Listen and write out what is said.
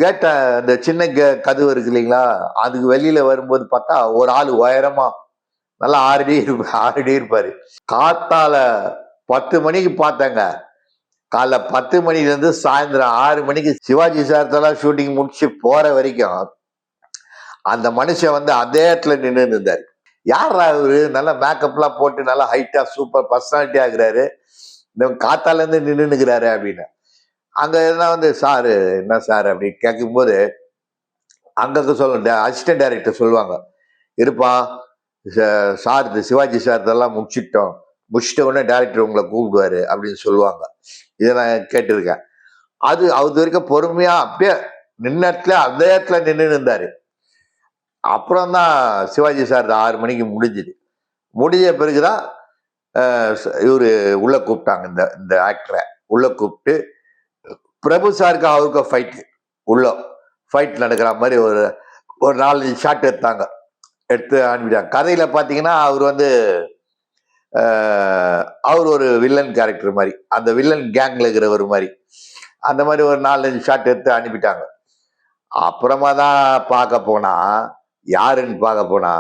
கேட்ட அந்த சின்ன கதவு இருக்கு இல்லைங்களா? அதுக்கு வெளியில வரும்போது பார்த்தா, ஒரு ஆளு உயரமா நல்லா 6 அடி இருப்பாரு. காத்தால 10 மணிக்கு பார்த்தேங்க. காலைல 10 மணிலேருந்து சாயந்தரம் 6 மணிக்கு சிவாஜி சார்தெல்லாம் ஷூட்டிங் முடிச்சு போற வரைக்கும், அந்த மனுஷன் வந்து அதே இடத்துல நின்னுன்னு இருந்தாரு. யார்ரா இவரு? நல்லா மேக்கப்லாம் போட்டு நல்லா ஹைட்டா சூப்பர் பர்சனாலிட்டி ஆகுறாரு. இந்த காத்தால இருந்து நின்னுன்னுக்குறாரு அப்படின்னு. அங்க எதுனா வந்து சாரு, என்ன சார் அப்படின்னு கேட்கும்போது, அங்க சொல்ல அசிஸ்டன்ட் டைரக்டர் சொல்லுவாங்க. இருப்பா, சார் சிவாஜி சார் இதெல்லாம் முடிச்சிட்டோம். முடிச்சிட்ட உடனே டைரக்டர் உங்களை கூப்பிடுவாரு அப்படின்னு சொல்லுவாங்க. இதை நான் கேட்டிருக்கேன். அது வரைக்கும் பொறுமையா அப்படியே நின்ன இடத்துல அதே இடத்துல நின்று இருந்தாரு. அப்புறம் தான் சிவாஜி சார் 6 மணிக்கு முடிஞ்சுது. முடிஞ்ச பிறகுதான் இவரு உள்ள கூப்பிட்டாங்க இந்த இந்த ஆக்டரை உள்ள கூப்பிட்டு பிரபு சாருக்கு அவருக்கும் ஃபைட் உள்ள ஃபைட் நடக்கிற மாதிரி ஒரு ஒரு 4 ஷாட் எடுத்தாங்க. எடுத்து அனுப்பிட்டாங்க. கதையில பாத்தீங்கன்னா அவர் வந்து அவர் ஒரு வில்லன் கேரக்டர் மாதிரி, அந்த வில்லன் கேங்ல இருக்கிறவர் மாதிரி, அந்த மாதிரி ஒரு 4-5 ஷாட் எடுத்து அனுப்பிட்டாங்க. அப்புறமா தான் பார்க்க போனா யாருன்னு பார்க்க போனா